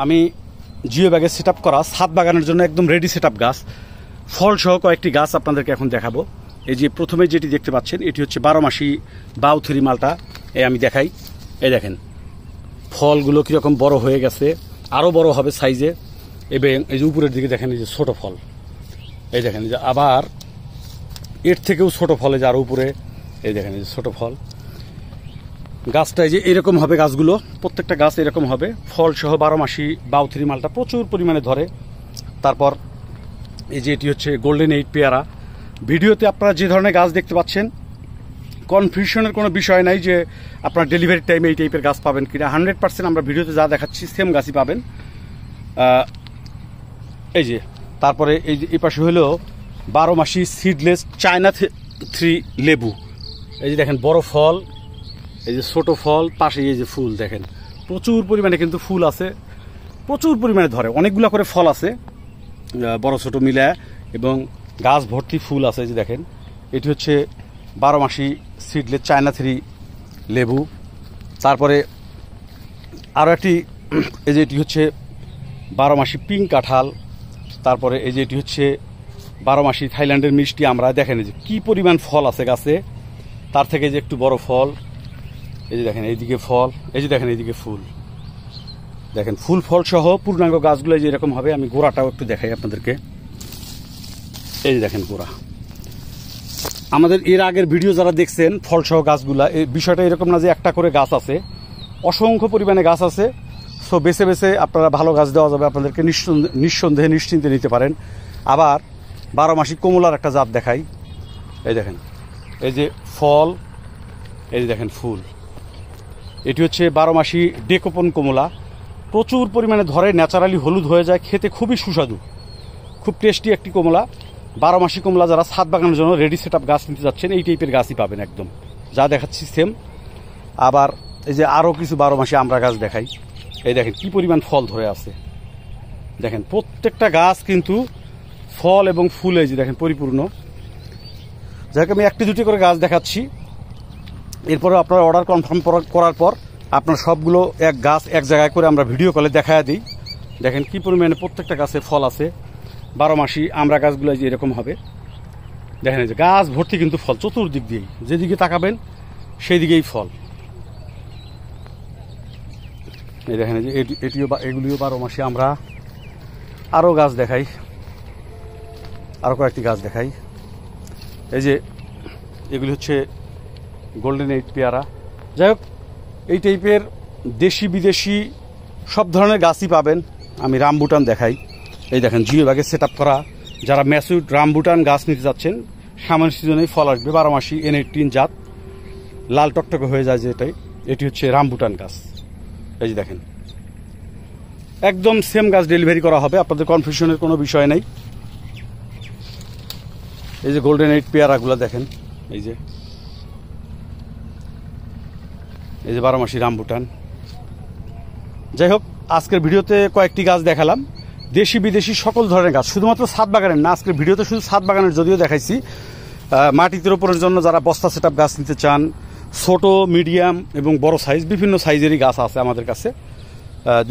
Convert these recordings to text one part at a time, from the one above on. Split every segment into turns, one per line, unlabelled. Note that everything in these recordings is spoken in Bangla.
আমি জিও ব্যাগে সেট আপ করা ছাদ বাগানের জন্য একদম রেডি সেট আপ গাছ, ফল সহ কয়েকটি গাছ আপনাদেরকে এখন দেখাবো। এই যে প্রথমে যেটি দেখতে পাচ্ছেন এটি হচ্ছে 12 মাসি বাউথুরি মালটা। আমি দেখাই, এই দেখেন ফলগুলো কীরকম বড় হয়ে গেছে, আরও বড় হবে সাইজে। এবং এই যে উপরের দিকে দেখেন এই যে ছোটো ফল, এই দেখেন যে আবার এর থেকেও ছোট ফল, এই যে আরও উপরে এই দেখেন এই যে ছোটো ফল। গাছটা এই যে এরকম হবে, গাছগুলো প্রত্যেকটা গাছ এরকম হবে, ফল সহ 12 মাসি বাউথুরি মালটা প্রচুর পরিমাণে ধরে। তারপর এই যে এটি হচ্ছে গোল্ডেন 8 পেয়ারা। ভিডিওতে আপনারা যে ধরনের গাছ দেখতে পাচ্ছেন, কনফিউশনের কোনো বিষয় নাই যে আপনার ডেলিভারি টাইমে এই টাইপের গাছ পাবেন কিনা। 100% আমরা ভিডিওতে যা দেখাচ্ছি সেম গাছই পাবেন। এই যে তারপরে এই যে এই পাশে হলো 12 মাসি সিডলেস চায়না 3 লেবু। এই যে দেখেন বড় ফল, এই যে ছোট ফল, পাশে এই যে ফুল দেখেন প্রচুর পরিমাণে কিন্তু ফুল আছে, প্রচুর পরিমাণে ধরে, অনেকগুলো করে ফল আছে বড় ছোট মিলে, এবং গাছ ভর্তি ফুল আছে। এই যে দেখেন এটি হচ্ছে 12 মাসি সিডলেস চায়না 3 লেবু। তারপরে আরও একটি এই যে এটি হচ্ছে 12 মাসি পিঙ্ক কাঁঠাল। তারপরে এই যে এটি হচ্ছে 12 মাসি থাইল্যান্ডের মিষ্টি আমরা। দেখেন এই যে কী পরিমাণ ফল আছে গাছে, তার থেকে যে একটু বড় ফল। এই যে দেখেন এইদিকে ফল, এই যে দেখেন এইদিকে ফুল, দেখেন ফুল ফল সহ পূর্ণাঙ্গ গাছগুলো যে এরকম হবে। আমি গোড়াটাও একটু দেখাই আপনাদেরকে, এই যে দেখেন গোড়া। আমাদের এর আগের ভিডিও যারা দেখছেন ফল সহ গাছগুলা, এই বিষয়টা এরকম না যে একটা করে গাছ আছে, অসংখ্য পরিমাণে গাছ আছে। সো বেছে বেছে আপনারা ভালো গাছ দেওয়া যাবে আপনাদেরকে, নিঃসন্দেহে নিশ্চিন্তে নিতে পারেন। আবার 12 মাসি কমলার একটা জাত দেখাই, এই দেখেন এই যে ফল, এই যে দেখেন ফুল। এটি হচ্ছে 12 মাসি ডেকোপন কমলা, প্রচুর পরিমাণে ধরে, ন্যাচারালি হলুদ হয়ে যায়, খেতে খুবই সুস্বাদু, খুব টেস্টি একটি কমলা। 12 মাসি কমলা যারা ছাদ বাগানের জন্য রেডি সেট আপ গাছ নিতে যাচ্ছেন এই টাইপের গাছই পাবেন, একদম যা দেখাচ্ছি সেম। আবার এই যে আরও কিছু 12 মাসি আমরা গাছ দেখাই, এই দেখেন কি পরিমাণ ফল ধরে আছে, দেখেন প্রত্যেকটা গাছ কিন্তু ফল এবং ফুল এই যে দেখেন পরিপূর্ণ। যাকে আমি একটি দুটি করে গাছ দেখাচ্ছি, এরপরে আপনারা অর্ডার কনফার্ম করার পর আপনার সবগুলো এক গাছ এক জায়গায় করে আমরা ভিডিও কলে দেখায় দিই। দেখেন কি পরিমাণে প্রত্যেকটা গাছে ফল আছে। 12 মাসি আমরা গাছগুলো যে এরকম হবে, দেখেন এই যে গাছ ভর্তি কিন্তু ফল, চতুর্দিক দিয়েই যেদিকে তাকাবেন সেই দিকেই ফল। এই দেখেন যে এটিও এগুলিও 12 মাসি আমরা। আরও গাছ দেখাই, আরও কয়েকটি গাছ দেখাই। এই যে এগুলি হচ্ছে গোল্ডেন 8 পেয়ারা। যাই হোক এই টাইপের দেশি বিদেশি সব ধরনের গাছই পাবেন। আমি রামবুটান দেখাই, এই দেখেন জিও ব্যাগে সেট আপ করা। যারা ম্যাসুড রামবুটান গাছ নিতে যাচ্ছেন, সামনের সিজনেই ফল আসবে, 12 মাসি N18 জাত, লাল টকটকে হয়ে যায় যেটাই, এটি হচ্ছে রামবুটান গাছ। এই যে দেখেন একদম সেম গাছ ডেলিভারি করা হবে, আপনাদের কনফিউশনের কোনো বিষয় নেই। এই যে গোল্ডেন 8 পেয়ারাগুলো দেখেন, এই যে 12 মাসি রামবুটান। যাই হোক আজকের ভিডিওতে কয়েকটি গাছ দেখালাম, দেশি বিদেশি সকল ধরনের গাছ, শুধুমাত্র ছাদ বাগানের না। আজকের ভিডিওতে শুধু ছাদ বাগানের যদিও দেখাইছি, মাটিতে রোপণের জন্য যারা বস্তা সেট গাছ নিতে চান, ছোট মিডিয়াম এবং বড় সাইজ বিভিন্ন সাইজেরই গাছ আছে আমাদের কাছে,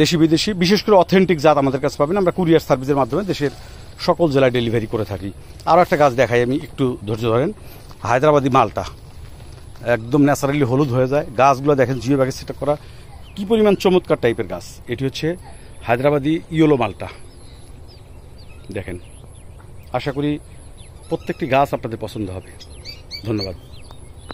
দেশি বিদেশি। বিশেষ করে অথেন্টিক জাত আমাদের কাছে পাবেন, আমরা কুরিয়ার সার্ভিসের মাধ্যমে দেশের সকল জেলায় ডেলিভারি করে থাকি। আরও একটা গাছ দেখাই, আমি একটু ধৈর্য ধরেন, হায়দ্রাবাদি মালটা, একদম ন্যাচারালি হলুদ হয়ে যায়। গাছগুলো দেখেন জিও ব্যাগে সেট করা, কি পরিমাণ চমৎকার টাইপের গাছ। এটি হচ্ছে হায়দ্রাবাদি ইয়েলো মালটা, দেখেন। আশা করি প্রত্যেকটি গাছ আপনাদের পছন্দ হবে। ধন্যবাদ।